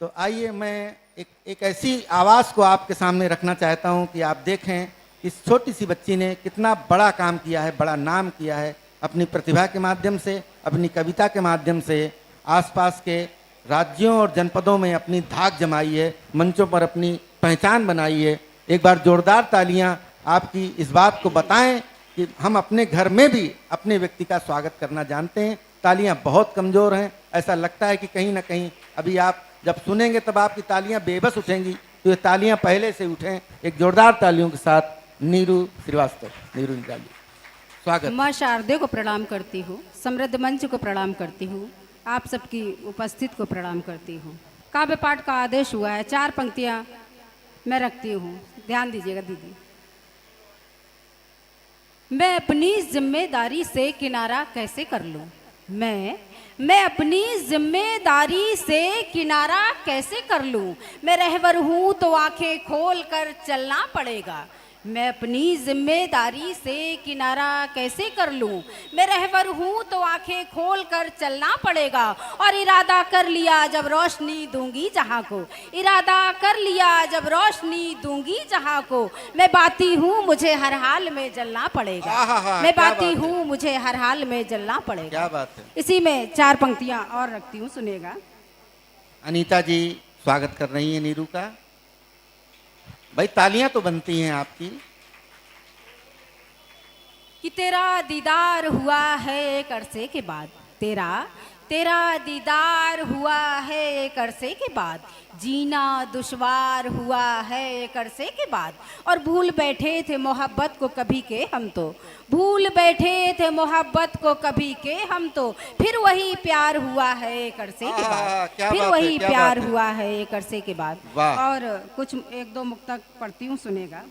तो आइए मैं एक ऐसी आवाज़ को आपके सामने रखना चाहता हूं कि आप देखें इस छोटी सी बच्ची ने कितना बड़ा काम किया है, बड़ा नाम किया है अपनी प्रतिभा के माध्यम से, अपनी कविता के माध्यम से। आसपास के राज्यों और जनपदों में अपनी धाक जमाई है, मंचों पर अपनी पहचान बनाई है। एक बार जोरदार तालियां आपकी इस बात को बताएं कि हम अपने घर में भी अपने व्यक्ति का स्वागत करना जानते हैं। तालियां बहुत कमज़ोर हैं, ऐसा लगता है कि कहीं ना कहीं अभी आप जब सुनेंगे तब आपकी तालियां बेबस उठेंगी, तो ये तालियां पहले से उठें। एक जोरदार तालियों के साथ नीरू श्रीवास्तव, नीरू निकालिए, स्वागत। माँ शारदे को प्रणाम करती हूँ, समृद्ध मंच को प्रणाम करती हूँ, आप सबकी उपस्थित को प्रणाम करती हूँ। काव्य पाठ का आदेश हुआ है, 4 पंक्तियाँ मैं रखती हूँ, ध्यान दीजिएगा दीदी। मैं अपनी जिम्मेदारी से किनारा कैसे कर लूँ, मैं अपनी जिम्मेदारी से किनारा कैसे कर लूँ। मैं रहबर हूँ तो आंखें खोल कर चलना पड़ेगा। मैं अपनी जिम्मेदारी से किनारा कैसे कर लूँ। मैं रहबर हूँ तो आंखें खोल कर चलना पड़ेगा। और इरादा कर लिया जब रोशनी दूंगी जहाँ को, इरादा कर लिया जब रोशनी दूंगी जहाँ को। मैं बाती हूँ मुझे हर हाल में जलना पड़ेगा। मैं बाती हूँ मुझे हर हाल में जलना पड़ेगा। क्या बात है। इसी में 4 पंक्तियाँ और रखती हूँ, सुनिएगा। अनीता जी स्वागत कर रही हैं नीरू का। भाई तालियां तो बनती हैं आपकी। कि तेरा दीदार हुआ है एक अरसे के बाद, तेरा दीदार हुआ है एक अरसे के बाद। जीना दुश्वार हुआ है एक अरसे के बाद। और भूल बैठे थे मोहब्बत को कभी के हम तो, भूल बैठे थे मोहब्बत को कभी के हम तो। फिर वही प्यार हुआ है एक अरसे के बाद, फिर वही प्यार हुआ है एक अरसे के बाद। और कुछ 1-2 मुक्तक पढ़ती हूँ, सुनेगा।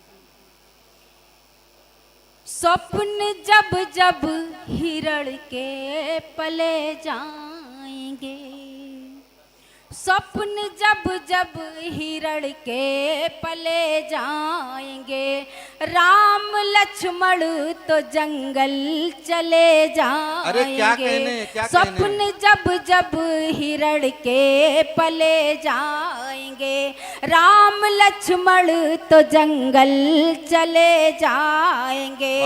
स्वप्न जब जब हिरण के पले जाएंगे, स्वप्न जब जब हिरण के पले जाएंगे। राम लक्ष्मण तो जंगल चले जाएंगे। स्वप्न जब जब हिरण के पले जाएंगे। राम लक्ष्मण तो जंगल चले जाएंगे।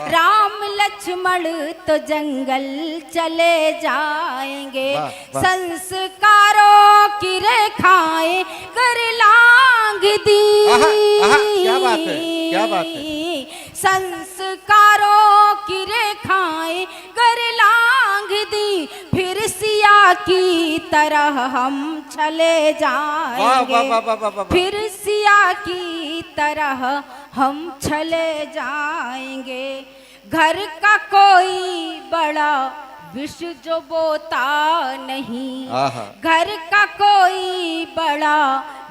राम लक्ष्मण तो जंगल चले जाएंगे। संस्कारों की रेखाएं कर लांग दी। क्या बात है, क्या बात है। संस्कारों की रेखाएं कर लांग दी। फिर सिया की तरह हम चले जाएंगे। फिर सिया की तरह हम चले जाएंगे। घर का कोई बड़ा विष जो बोता नहीं, घर का कोई बड़ा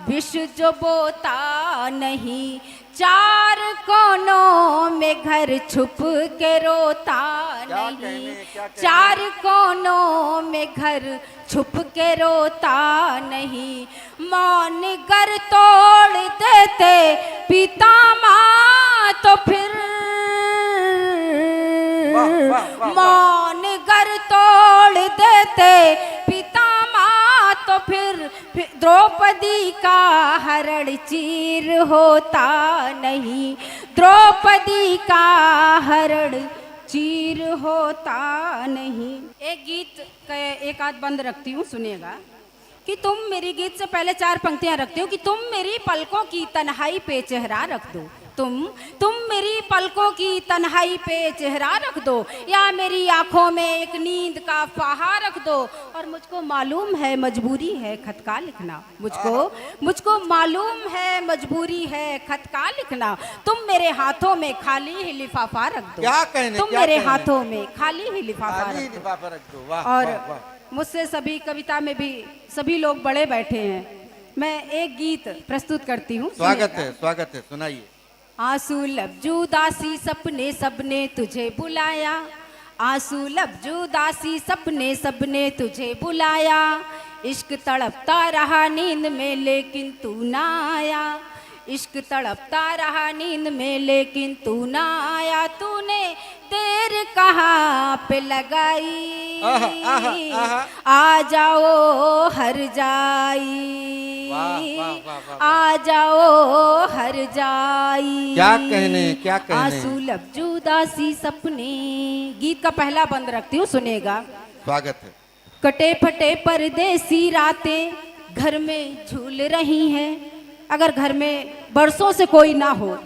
विष जो बोता नहीं। 4 कोनों में घर छुप के रोता नहीं। 4 कोनों में घर छुप के रोता नहीं। मौन गर तोड़ देते पिता माँ तो फिर, मौन गर तोड़ देते पिता माँ तो फिर द्रौपदी का हरण चीर होता नहीं। द्रौपदी का हरण चीर होता नहीं। एक गीत का एक आध बंद रखती हूँ, सुनिएगा। कि तुम मेरी गीत से पहले 4 पंक्तियां रखती हूँ। कि तुम मेरी पलकों की तन्हाई पे चेहरा रख दो, तुम मेरी पलकों की तन्हाई पे चेहरा रख दो। या मेरी आंखों में एक नींद का फाहा रख दो। और मुझको मालूम है मजबूरी है खत का लिखना, मुझको मालूम है मजबूरी है खत का लिखना। तुम मेरे हाथों में खाली ही लिफाफा रख दो। क्या कहने, तुम मेरे हाथों में खाली ही लिफाफा रख दो। और मुझसे सभी कविता में भी सभी लोग बड़े बैठे हैं, मैं एक गीत प्रस्तुत करती हूँ। स्वागत है, सुनाइए। आंसू लफ्जू दासी सपने सबने तुझे बुलाया। आंसू लफ्जू दासी सपने सबने तुझे बुलाया। इश्क तड़पता रहा नींद में लेकिन तू ना आया। इश्क तड़पता रहा नींद में लेकिन तू ना आया। तूने देर कहाँ पे लगाई, आ जाओ हर जाई। वाह, वाह, वाह। आ जाओ हर जाई। क्या कहने, क्या कहने। आंसू लफ्ज उदासी सपने। गीत का पहला बंद रखती हूँ, सुनेगा। स्वागत है। कटे फटे परदेसी रातें घर में झूल रही हैं। अगर घर में बरसों से कोई ना हो,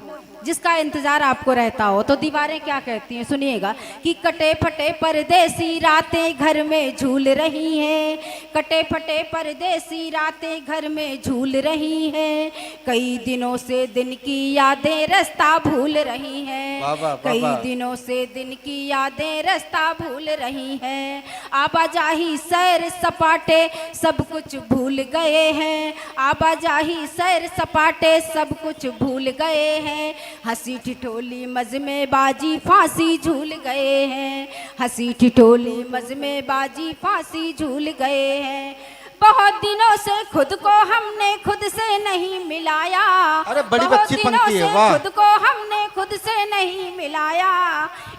जिसका इंतजार आपको रहता हो, तो दीवारें क्या कहती हैं, सुनिएगा कि कटे फटे परदेसी रातें घर में झूल रही हैं। कटे फटे परदेसी रातें घर में झूल रही हैं। कई दिनों से दिन की यादें रास्ता भूल रही हैं। वाह, वाह, वाह, कई वाह। दिनों से दिन की यादें रास्ता भूल रही हैं। आवाजाही सैर सपाटे सब कुछ भूल गए हैं। आवाजाही सैर सपाटे सब कुछ भूल गए हैं। हंसी ठिठोली मज़मे बाजी फांसी झूल गए हैं। हंसी ठिठोली मज़मे बाजी फांसी झूल गए हैं। बहुत दिनों से खुद को हमने खुद से नहीं मिलाया। अरे बड़ी बहुत अच्छी दिनों पंक्ति है, से वाह। खुद को हमने खुद से नहीं मिलाया।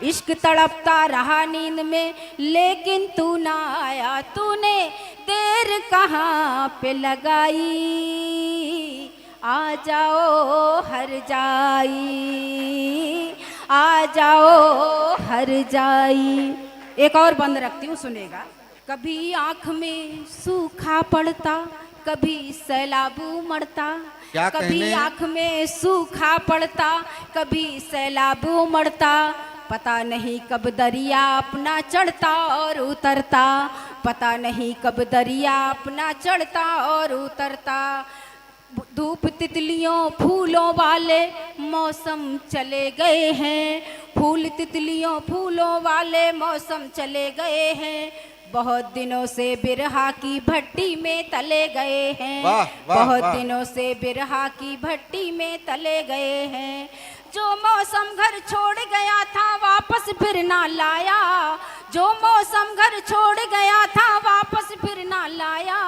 इश्क तड़पता रहा नींद में लेकिन तू ना आया। तूने देर कहाँ पे लगाई। आ जाओ हर जाई। आ जाओ हर जाई। एक और बंद रखती हूँ, सुनेगा। कभी आँख में सूखा पड़ता, कभी सैलाब उमड़ता। क्या कभी कहने। आँख में सूखा पड़ता, कभी सैलाब उमड़ता। पता नहीं कब दरिया अपना चढ़ता और उतरता। पता नहीं कब दरिया अपना चढ़ता और उतरता। धूप तितलियों फूलों वाले मौसम चले गए हैं। फूल तितलियों फूलों वाले मौसम चले गए हैं। बहुत दिनों से बिरहा की भट्टी में तले गए हैं। वाह, वाह, बहुत वाह। दिनों से बिरहा की भट्टी में तले गए हैं। जो मौसम घर छोड़ गया था वापस फिर ना लाया। जो मौसम घर छोड़ गया था वापस फिर ना लाया।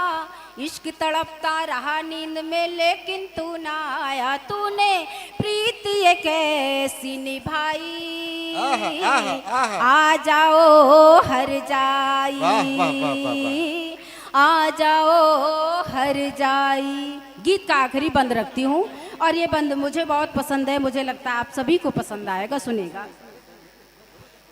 इश्क तड़पता रहा नींद में लेकिन तू ना आया। तूने प्रीत ये कैसी निभाई। आहा, आहा, आहा। आ जाओ हर जाई। वाह, वाह, वाह, वाह, आ जाओ हर जाई। गीत का आखिरी बंद रखती हूँ और ये बंद मुझे बहुत पसंद है। मुझे लगता है आप सभी को पसंद आएगा, सुनेगा।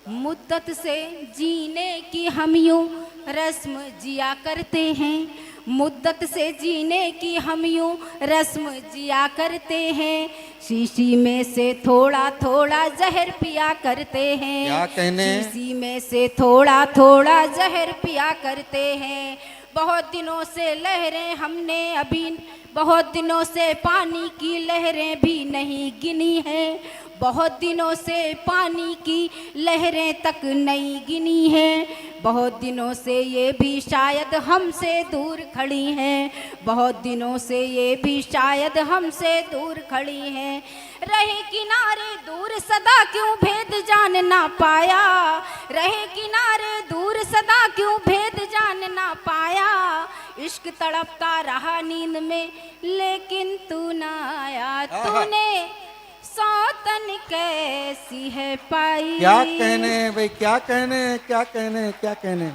मुद्दत से जीने की हम यूं रस्म जिया करते हैं। मुद्दत से जीने की हम यूं रस्म जिया करते हैं। शीशी में से थोड़ा थोड़ा जहर पिया करते हैं। क्या कहने। शीशी में से थोड़ा थोड़ा जहर पिया करते हैं। बहुत दिनों से लहरें हमने अभी, बहुत दिनों से पानी की लहरें भी नहीं गिनी हैं। बहुत दिनों से पानी की लहरें तक नहीं गिनी हैं। बहुत दिनों से ये भी शायद हमसे दूर खड़ी हैं। बहुत दिनों से ये भी शायद हमसे दूर खड़ी हैं। रहे किनारे दूर सदा क्यों भेद जान ना पाया। रहे किनारे दूर सदा क्यों भेद जान ना पाया। इश्क तड़पता रहा नींद में लेकिन तू ना आया। तूने सौतन कैसी है पाई। क्या कहने भाई, क्या कहने, क्या कहने, क्या कहने।